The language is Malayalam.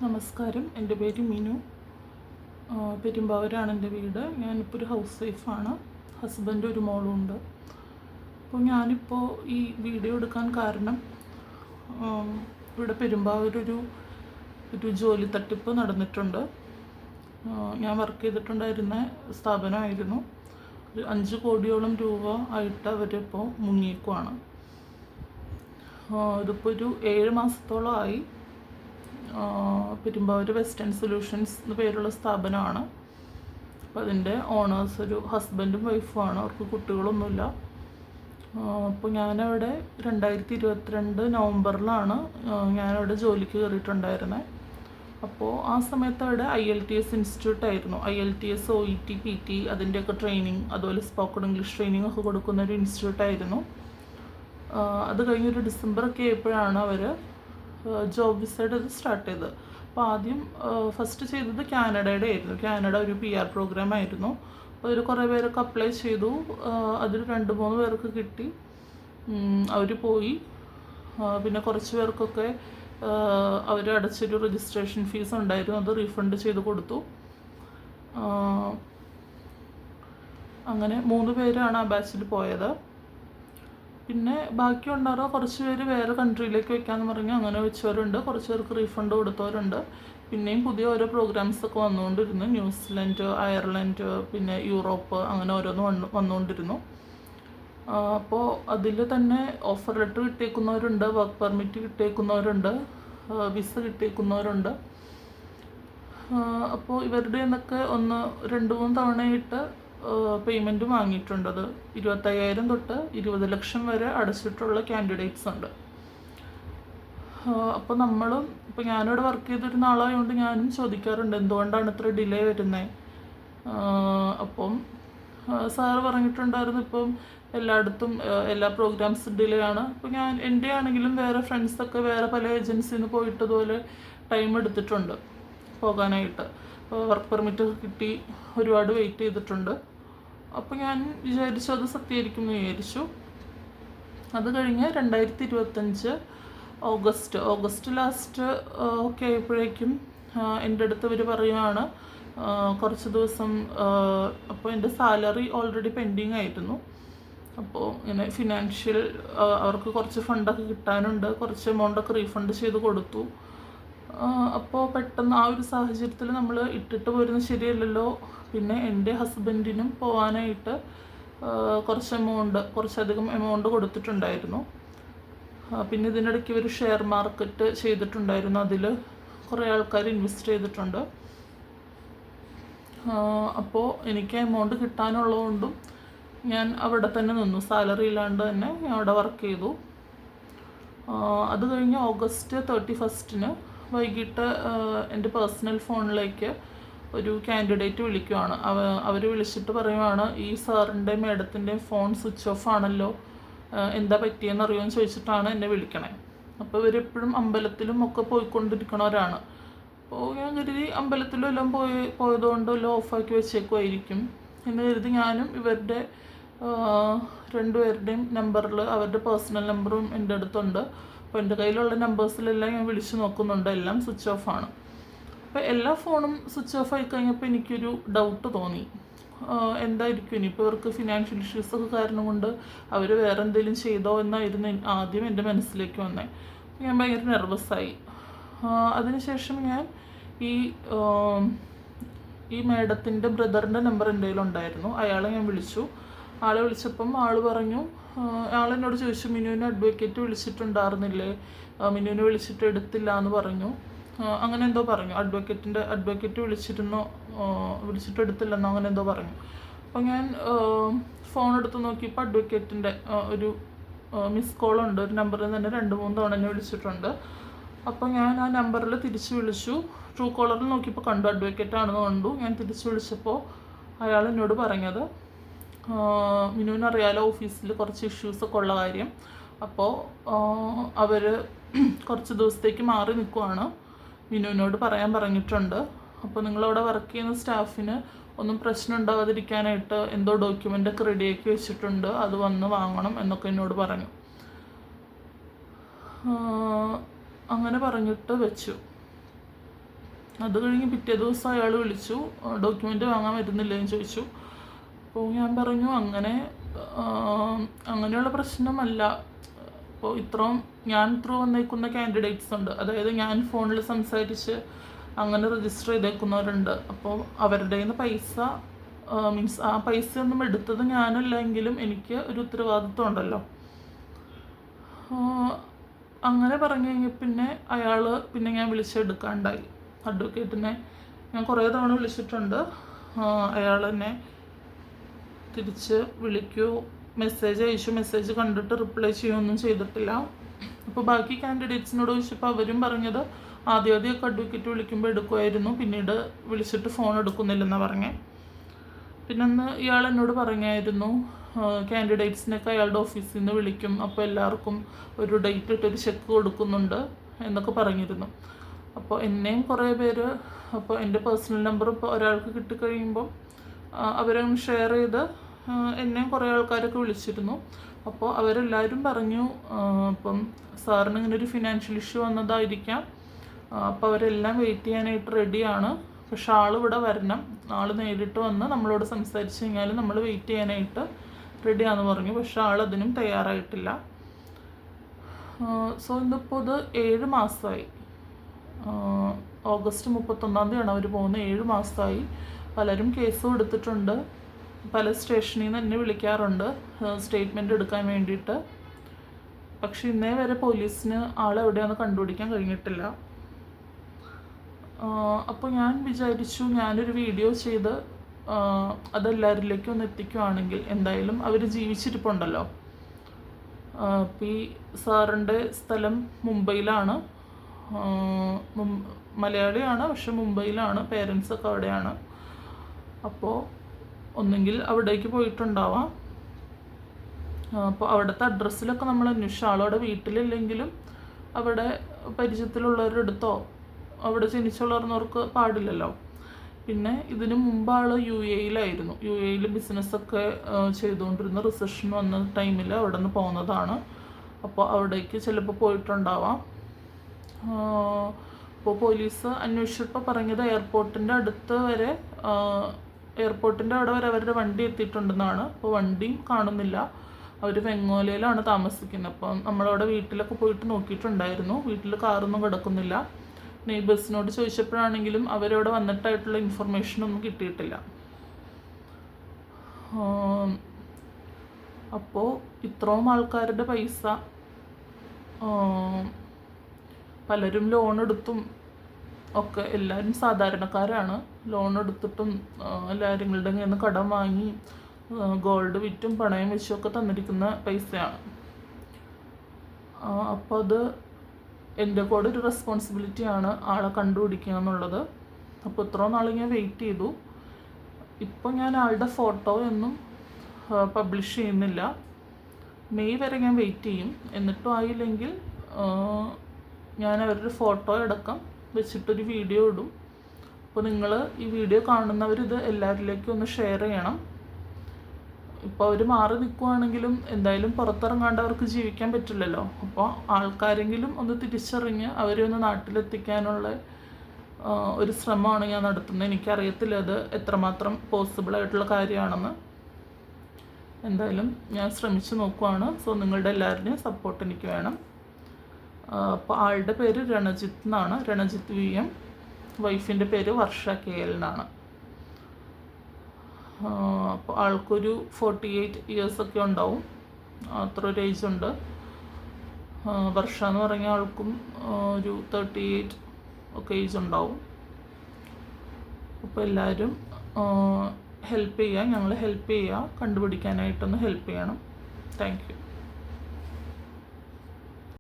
നമസ്കാരം, എൻ്റെ പേര് മിനു. പെരുമ്പാവൂരാണ് എൻ്റെ വീട്. ഞാനിപ്പോൾ ഒരു ഹൗസ് വൈഫാണ്. ഹസ്ബൻഡ് ഒരു മോളും ഉണ്ട്. അപ്പോൾ ഞാനിപ്പോൾ ഈ വീഡിയോ എടുക്കാൻ കാരണം ഇവിടെ പെരുമ്പാവൂരൊരു ജോലി തട്ടിപ്പ് നടന്നിട്ടുണ്ട്. ഞാൻ വർക്ക് ചെയ്തിട്ടുണ്ടായിരുന്ന സ്ഥാപനമായിരുന്നു. ഒരു 5 കോടിയോളം രൂപ ആയിട്ട് അവരിപ്പോൾ മുങ്ങിയേക്കുവാണ്. ഇതിപ്പോൾ ഒരു 7 മാസത്തോളമായി. പെരുമ്പാവൂർ വെസ്റ്റേൺ സൊല്യൂഷൻസ് എന്ന് പേരുള്ള സ്ഥാപനമാണ്. അപ്പോൾ അതിൻ്റെ ഓണേഴ്സ് ഒരു ഹസ്ബൻഡും വൈഫുമാണ്. അവർക്ക് കുട്ടികളൊന്നുമില്ല. അപ്പോൾ ഞാനവിടെ 2022 നവംബറിലാണ് ഞാനവിടെ ജോലിക്ക് കയറിയിട്ടുണ്ടായിരുന്നത്. അപ്പോൾ ആ സമയത്ത് അവിടെ IELTS ഇൻസ്റ്റിറ്റ്യൂട്ടായിരുന്നു. IELTS, OET, PT അതിൻ്റെയൊക്കെ ട്രെയിനിങ്, അതുപോലെ സ്പോക്കൺ ഇംഗ്ലീഷ് ട്രെയിനിങ് ഒക്കെ കൊടുക്കുന്ന ഒരു ഇൻസ്റ്റിറ്റ്യൂട്ടായിരുന്നു. അത് കഴിഞ്ഞൊരു ഡിസംബറൊക്കെ ആയപ്പോഴാണ് അവർ ജോബ് വിസയുടെ ഇത് സ്റ്റാർട്ട് ചെയ്തത്. അപ്പോൾ ആദ്യം ഫസ്റ്റ് ചെയ്തത് കാനഡയുടെ ആയിരുന്നു. കാനഡ ഒരു PR പ്രോഗ്രാം ആയിരുന്നു. അപ്പോൾ അതിൽ കുറേ പേരൊക്കെ അപ്ലൈ ചെയ്തു. അതിൽ 2-3 പേർക്ക് കിട്ടി. അവർ പോയി. പിന്നെ കുറച്ച് പേർക്കൊക്കെ അവർ അടച്ചൊരു രജിസ്ട്രേഷൻ ഫീസ് ഉണ്ടായിരുന്നു, അത് റീഫണ്ട് ചെയ്ത് കൊടുത്തു. അങ്ങനെ 3 പേരാണ് ആ ബാച്ചിൽ പോയത്. പിന്നെ ബാക്കി ഉണ്ടായിരുന്ന കുറച്ച് പേര് വേറെ കൺട്രിയിലേക്ക് വെക്കാമെന്ന് പറഞ്ഞ് അങ്ങനെ വെച്ചവരുണ്ട്. കുറച്ച് പേർക്ക് റീഫണ്ട് കൊടുത്തവരുണ്ട്. പിന്നെയും പുതിയ ഓരോ പ്രോഗ്രാംസൊക്കെ വന്നുകൊണ്ടിരുന്നു. ന്യൂസിലൻഡ്, അയർലൻഡ്, പിന്നെ യൂറോപ്പ്, അങ്ങനെ ഓരോന്ന് വന്നുകൊണ്ടിരുന്നു. അപ്പോൾ അതിൽ തന്നെ ഓഫർ ലെറ്റർ കിട്ടിയേക്കുന്നവരുണ്ട്, വർക്ക് പെർമിറ്റ് കിട്ടിയേക്കുന്നവരുണ്ട്, വിസ കിട്ടിയേക്കുന്നവരുണ്ട്. അപ്പോൾ ഇവരുടെ നിന്നൊക്കെ 2-3 തവണയായിട്ട് പേയ്മെൻറ്റ് വാങ്ങിയിട്ടുണ്ട്. അത് 25,000 തൊട്ട് 20 ലക്ഷം വരെ അടച്ചിട്ടുള്ള കാൻഡിഡേറ്റ്സ് ഉണ്ട്. അപ്പോൾ ഇപ്പോൾ ഞാനിവിടെ വർക്ക് ചെയ്തിരുന്ന ആളായതുകൊണ്ട് ഞാനും ചോദിക്കാറുണ്ട് എന്തുകൊണ്ടാണ് ഇത്ര ഡിലേ വരുന്നത്. അപ്പം സാറ് പറഞ്ഞിട്ടുണ്ടായിരുന്നു ഇപ്പം എല്ലായിടത്തും എല്ലാ പ്രോഗ്രാംസും ഡിലേ ആണ്. അപ്പോൾ എൻ്റെ ആണെങ്കിലും വേറെ ഫ്രണ്ട്സൊക്കെ വേറെ പല ഏജൻസിയിൽ നിന്ന് പോയിട്ടതുപോലെ ടൈം എടുത്തിട്ടുണ്ട് പോകാനായിട്ട്. വർക്ക് പെർമിറ്റ് കിട്ടി ഒരുപാട് വെയിറ്റ് ചെയ്തിട്ടുണ്ട്. അപ്പോൾ ഞാൻ വിചാരിച്ചു അത് സത്യമായിരിക്കും എന്ന് വിചാരിച്ചു. അത് കഴിഞ്ഞ് 2025 ഓഗസ്റ്റ് ലാസ്റ്റ് ഒക്കെ ആയപ്പോഴേക്കും എൻ്റെ അടുത്ത് ഇവർ പറയുകയാണ് കുറച്ച് ദിവസം. അപ്പോൾ എൻ്റെ സാലറി ഓൾറെഡി പെൻഡിങ് ആയിരുന്നു. അപ്പോൾ ഇങ്ങനെ ഫിനാൻഷ്യൽ അവർക്ക് കുറച്ച് ഫണ്ടൊക്കെ കിട്ടാനുണ്ട്, കുറച്ച് എമൗണ്ടൊക്കെ റീഫണ്ട് ചെയ്ത് കൊടുത്തു. അപ്പോൾ പെട്ടെന്ന് ആ ഒരു സാഹചര്യത്തിൽ നമ്മൾ ഇട്ടിട്ട് പോരുന്നത് ശരിയല്ലല്ലോ. പിന്നെ എൻ്റെ ഹസ്ബൻഡിനും പോകാനായിട്ട് കുറച്ചധികം എമൗണ്ട് കൊടുത്തിട്ടുണ്ടായിരുന്നു. പിന്നെ ഇതിനിടയ്ക്ക് ഒരു ഷെയർ മാർക്കറ്റ് ചെയ്തിട്ടുണ്ടായിരുന്നു. അതിൽ കുറേ ആൾക്കാർ ഇൻവെസ്റ്റ് ചെയ്തിട്ടുണ്ട്. അപ്പോൾ എനിക്ക് എമൗണ്ട് കിട്ടാനുള്ളതുകൊണ്ടും ഞാൻ അവിടെ തന്നെ നിന്നു. സാലറി ഇല്ലാണ്ട് തന്നെ ഞാൻ അവിടെ വർക്ക് ചെയ്തു. അത് കഴിഞ്ഞ് ഓഗസ്റ്റ് 31 വൈകിട്ട് എൻ്റെ പേഴ്സണൽ ഫോണിലേക്ക് ഒരു കാൻഡിഡേറ്റ് വിളിക്കുവാണ്. അവർ വിളിച്ചിട്ട് പറയുവാണ് ഈ സാറിൻ്റെയും മേഡത്തിൻ്റെയും ഫോൺ സ്വിച്ച് ഓഫ് ആണല്ലോ, എന്താ പറ്റിയെന്ന് അറിയുമെന്ന് ചോദിച്ചിട്ടാണ് എന്നെ വിളിക്കണേ. അപ്പോൾ ഇവരെപ്പോഴും അമ്പലത്തിലും ഒക്കെ പോയിക്കൊണ്ടിരിക്കണവരാണ്. അപ്പോൾ ഞാൻ കരുതി അമ്പലത്തിലും എല്ലാം പോയതുകൊണ്ട് എല്ലാം ഓഫാക്കി വെച്ചേക്കുമായിരിക്കും എന്ന് കരുതി ഞാനും ഇവരുടെ 2 പേരുടെയും നമ്പറിൽ അവരുടെ പേഴ്സണൽ നമ്പറും എൻ്റെ അടുത്തുണ്ട്. അപ്പോൾ എൻ്റെ കയ്യിലുള്ള നമ്പേഴ്സിലെല്ലാം ഞാൻ വിളിച്ച് നോക്കുന്നുണ്ട്, എല്ലാം സ്വിച്ച് ഓഫ് ആണ്. അപ്പോൾ എല്ലാ ഫോണും സ്വിച്ച് ഓഫ് ആയി കഴിഞ്ഞപ്പോൾ എനിക്കൊരു ഡൗട്ട് തോന്നി, എന്തായിരിക്കും ഇനിയിപ്പോൾ ഇവർക്ക് ഫിനാൻഷ്യൽ ഇഷ്യൂസൊക്കെ കാരണം കൊണ്ട് അവർ വേറെ എന്തെങ്കിലും ചെയ്തോ എന്നായിരുന്നു ആദ്യം എൻ്റെ മനസ്സിലേക്ക് വന്നത്. ഞാൻ ഭയങ്കര നെർവസായി. അതിനുശേഷം ഞാൻ ഈ മേഡത്തിൻ്റെ ബ്രദറിൻ്റെ നമ്പർ എൻ്റെ കയ്യിലുണ്ടായിരുന്നു. അയാളെ ഞാൻ വിളിച്ചു. ആളെ വിളിച്ചപ്പം ആളെന്നോട് ചോദിച്ചു, മിനുവിനെ അഡ്വക്കേറ്റ് വിളിച്ചിട്ടുണ്ടായിരുന്നില്ലേ, മിനുവിനെ വിളിച്ചിട്ട് എടുത്തില്ല എന്ന് പറഞ്ഞു. അങ്ങനെ എന്തോ പറഞ്ഞു. അഡ്വക്കേറ്റ് വിളിച്ചിട്ട് എടുത്തില്ലെന്നോ അങ്ങനെ എന്തോ പറഞ്ഞു. അപ്പോൾ ഞാൻ ഫോൺ എടുത്ത് നോക്കിയപ്പോൾ അഡ്വക്കേറ്റിൻ്റെ ഒരു മിസ് കോൾ ഉണ്ട്. ഒരു നമ്പറിൽ തന്നെ 2-3 തവണ എന്നെ വിളിച്ചിട്ടുണ്ട്. അപ്പോൾ ഞാൻ ആ നമ്പറിൽ തിരിച്ച് വിളിച്ചു. ട്രൂ കോളറിൽ നോക്കിയപ്പോൾ കണ്ടു അഡ്വക്കേറ്റ് ആണെന്ന് കണ്ടു. ഞാൻ തിരിച്ച് വിളിച്ചപ്പോൾ അയാൾ എന്നോട് പറഞ്ഞത്, മിനുവിനറിയാലോ ഓഫീസിൽ കുറച്ച് ഇഷ്യൂസൊക്കെ ഉള്ള കാര്യം. അപ്പോൾ അവർ കുറച്ച് ദിവസത്തേക്ക് മാറി നിൽക്കുവാണ്, മിനുവിനോട് പറയാൻ പറഞ്ഞിട്ടുണ്ട്. അപ്പോൾ നിങ്ങളവിടെ വർക്ക് ചെയ്യുന്ന സ്റ്റാഫിന് ഒന്നും പ്രശ്നം ഉണ്ടാവാതിരിക്കാനായിട്ട് എന്തോ ഡോക്യുമെൻ്റൊക്കെ റെഡിയാക്കി വെച്ചിട്ടുണ്ട്, അത് വന്ന് വാങ്ങണം എന്നൊക്കെ എന്നോട് പറഞ്ഞു. അങ്ങനെ പറഞ്ഞിട്ട് വെച്ചു. അത് കഴിഞ്ഞ് പിറ്റേ ദിവസം അയാൾ വിളിച്ചു, ഡോക്യുമെൻ്റ് വാങ്ങാൻ വരുന്നില്ലെന്ന് ചോദിച്ചു. അപ്പോൾ ഞാൻ പറഞ്ഞു അങ്ങനെയുള്ള പ്രശ്നമല്ല. അപ്പോൾ ഞാൻ ത്രൂ വന്നേക്കുന്ന കാൻഡിഡേറ്റ്സ് ഉണ്ട്, അതായത് ഞാൻ ഫോണിൽ സംസാരിച്ച് അങ്ങനെ രജിസ്റ്റർ ചെയ്തേക്കുന്നവരുണ്ട്. അപ്പോൾ അവരുടെ കയ്യിൽ നിന്ന് പൈസ മീൻസ് ആ പൈസയൊന്നും എടുത്തത് ഞാനല്ല എങ്കിലും എനിക്ക് ഒരു ഉത്തരവാദിത്വം ഉണ്ടല്ലോ. അങ്ങനെ പറഞ്ഞു കഴിഞ്ഞാൽ പിന്നെ ഞാൻ വിളിച്ചെടുക്കാണ്ടായി. അഡ്വക്കേറ്റിനെ ഞാൻ കുറേ തവണ വിളിച്ചിട്ടുണ്ട്. അയാൾ എന്നെ തിരിച്ച് വിളിക്കൂ, മെസ്സേജ് അയച്ചു, മെസ്സേജ് കണ്ടിട്ട് റിപ്ലൈ ചെയ്യുകയൊന്നും ചെയ്തിട്ടില്ല. അപ്പോൾ ബാക്കി കാൻഡിഡേറ്റ്സിനോട് ചോദിച്ചപ്പോൾ അവരും പറഞ്ഞത് ആദ്യമൊക്കെ അഡ്വക്കേറ്റ് വിളിക്കുമ്പോൾ എടുക്കുമായിരുന്നു, പിന്നീട് വിളിച്ചിട്ട് ഫോൺ എടുക്കുന്നില്ലെന്നാണ് പറഞ്ഞത്. പിന്നെ അന്ന് ഇയാൾ എന്നോട് പറഞ്ഞായിരുന്നു കാൻഡിഡേറ്റ്സിനൊക്കെ അയാളുടെ ഓഫീസിൽ നിന്ന് വിളിക്കും, അപ്പോൾ എല്ലാവർക്കും ഒരു ഡേറ്റ് ഇട്ടൊരു ചെക്ക് കൊടുക്കുന്നുണ്ട് എന്നൊക്കെ പറഞ്ഞിരുന്നു. അപ്പോൾ എന്നെയും കുറേ പേര്, അപ്പോൾ എൻ്റെ പേഴ്സണൽ നമ്പർ ഇപ്പോൾ ഒരാൾക്ക് കിട്ടിക്കഴിയുമ്പോൾ അവരങ്ങ് ഷെയർ ചെയ്ത് എന്നെയും കുറേ ആൾക്കാരൊക്കെ വിളിച്ചിരുന്നു. അപ്പോൾ അവരെല്ലാവരും പറഞ്ഞു അപ്പം സാറിന് ഇങ്ങനെ ഒരു ഫിനാൻഷ്യൽ ഇഷ്യൂ വന്നതായിരിക്കാം, അപ്പോൾ അവരെല്ലാം വെയിറ്റ് ചെയ്യാനായിട്ട് റെഡിയാണ്, പക്ഷെ ആളിവിടെ വരണം, ആൾ നേരിട്ട് വന്ന് നമ്മളോട് സംസാരിച്ച് കഴിഞ്ഞാൽ നമ്മൾ വെയിറ്റ് ചെയ്യാനായിട്ട് റെഡിയാണെന്ന് പറഞ്ഞു. പക്ഷെ ആളതിനും തയ്യാറായിട്ടില്ല. സോ ഇന്നിപ്പോൾ ഇത് 7 മാസമായി. ഓഗസ്റ്റ് 31 തീയതിയാണ് അവർ പോകുന്നത്. 7 മാസമായി. പലരും കേസ് കൊടുത്തിട്ടുണ്ട്, പല സ്റ്റേഷനിൽ നിന്ന് എന്നെ വിളിക്കാറുണ്ട് സ്റ്റേറ്റ്മെൻറ്റ് എടുക്കാൻ വേണ്ടിയിട്ട്. പക്ഷെ ഇന്നേ വരെ പോലീസിന് ആളെവിടെയാണെന്ന് കണ്ടുപിടിക്കാൻ കഴിഞ്ഞിട്ടില്ല. അപ്പോൾ ഞാൻ വിചാരിച്ചു ഞാനൊരു വീഡിയോ ചെയ്ത് അതെല്ലാവരിലേക്കും ഒന്ന് എത്തിക്കുകയാണെങ്കിൽ, എന്തായാലും അവർ ജീവിച്ചിരിപ്പുണ്ടല്ലോ. ഈ സാറിൻ്റെ സ്ഥലം മുംബൈയിലാണ്, മലയാളിയാണ് പക്ഷെ മുംബൈയിലാണ്, പേരൻസൊക്കെ അവിടെയാണ്. അപ്പോൾ ഒന്നെങ്കിൽ അവിടേക്ക് പോയിട്ടുണ്ടാവാം. അപ്പോൾ അവിടുത്തെ അഡ്രസ്സിലൊക്കെ നമ്മൾ അന്വേഷിച്ചു, ആളവിടെ വീട്ടിലില്ലെങ്കിലും അവിടെ പരിചയത്തിലുള്ളവരുടെ അടുത്തോ അവിടെ ജനിച്ചുള്ളവർക്ക് പാടില്ലല്ലോ. പിന്നെ ഇതിന് മുമ്പ് ആൾ UAE-യിലായിരുന്നു. UAE-യിൽ ബിസിനസ്സൊക്കെ ചെയ്തുകൊണ്ടിരുന്ന റിസഷൻ വന്ന ടൈമിൽ അവിടെ നിന്ന് പോകുന്നതാണ്. അപ്പോൾ അവിടേക്ക് ചിലപ്പോൾ പോയിട്ടുണ്ടാവാം. അപ്പോൾ പോലീസ് അന്വേഷിച്ചപ്പോൾ പറഞ്ഞത് എയർപോർട്ടിൻ്റെ അവിടെ വരെ അവരുടെ വണ്ടി എത്തിയിട്ടുണ്ടെന്നാണ്. അപ്പോൾ വണ്ടിയും കാണുന്നില്ല, അവർ വെങ്ങോലയിലാണ് താമസിക്കുന്നത്. അപ്പം നമ്മളവിടെ വീട്ടിലൊക്കെ പോയിട്ട് നോക്കിയിട്ടുണ്ടായിരുന്നു, വീട്ടിൽ കാറൊന്നും കിടക്കുന്നില്ല. നെയ്ബേഴ്സിനോട് ചോദിച്ചപ്പോഴാണെങ്കിലും അവരവിടെ വന്നിട്ടായിട്ടുള്ള ഇൻഫർമേഷനൊന്നും കിട്ടിയിട്ടില്ല. അപ്പോൾ ഇത്രയും ആൾക്കാരുടെ പൈസ പലരും ലോൺ എടുത്തും ഒക്കെ, എല്ലാവരും സാധാരണക്കാരാണ്, ലോൺ എടുത്തിട്ടും എല്ലാവരുടെ കയ്യിൽ നിന്ന് കടം വാങ്ങി ഗോൾഡ് വിറ്റും പണയം വെച്ചും ഒക്കെ തന്നിരിക്കുന്ന പൈസയാണ്. അപ്പോൾ അത് എൻ്റെ കൂടെ ഒരു റെസ്പോൺസിബിലിറ്റിയാണ് ആളെ കണ്ടുപിടിക്കുക എന്നുള്ളത്. അപ്പോൾ ഇത്രയും നാൾ ഞാൻ വെയിറ്റ് ചെയ്തു. ഇപ്പോൾ ഞാൻ ആളുടെ ഫോട്ടോ ഒന്നും പബ്ലിഷ് ചെയ്യുന്നില്ല. മെയ് വരെ ഞാൻ വെയിറ്റ് ചെയ്യും. എന്നിട്ടും ആയില്ലെങ്കിൽ ഞാൻ അവരുടെ ഫോട്ടോ അടക്കം വെച്ചിട്ടൊരു വീഡിയോ ഇടും. അപ്പോൾ നിങ്ങൾ ഈ വീഡിയോ കാണുന്നവരിത് എല്ലാവരിലേക്കും ഒന്ന് ഷെയർ ചെയ്യണം. ഇപ്പോൾ അവർ മാറി നിൽക്കുകയാണെങ്കിലും എന്തായാലും പുറത്തിറങ്ങാണ്ട് അവർക്ക് ജീവിക്കാൻ പറ്റില്ലല്ലോ. അപ്പോൾ ആൾക്കാരെങ്കിലും ഒന്ന് തിരിച്ചറിഞ്ഞ് അവരെ ഒന്ന് നാട്ടിലെത്തിക്കാനുള്ള ഒരു ശ്രമമാണ് ഞാൻ നടത്തുന്നത്. എനിക്കറിയത്തില്ല അത് എത്രമാത്രം പോസിബിളായിട്ടുള്ള കാര്യമാണെന്ന്. എന്തായാലും ഞാൻ ശ്രമിച്ചു നോക്കുവാണ്. സോ നിങ്ങളുടെ എല്ലാവരുടെയും സപ്പോർട്ട് എനിക്ക് വേണം. അപ്പോൾ ആളുടെ പേര് രണജിത്ത് എന്നാണ്, രണജിത്ത് VM. വൈഫിൻ്റെ പേര് വർഷ KL എന്നാണ്. അപ്പോൾ ആൾക്കൊരു 48 ഇയേഴ്സൊക്കെ ഉണ്ടാവും, അത്ര ഒരു ഏജ് ഉണ്ട്. വർഷ എന്ന് പറഞ്ഞ ആൾക്കും ഒരു 38 ഒക്കെ ഏജ് ഉണ്ടാവും. അപ്പോൾ എല്ലാവരും ഹെൽപ്പ് ചെയ്യുക, ഞങ്ങൾ ഹെൽപ്പ് ചെയ്യുക, കണ്ടുപിടിക്കാനായിട്ടൊന്ന് ഹെൽപ്പ് ചെയ്യണം. Thank you.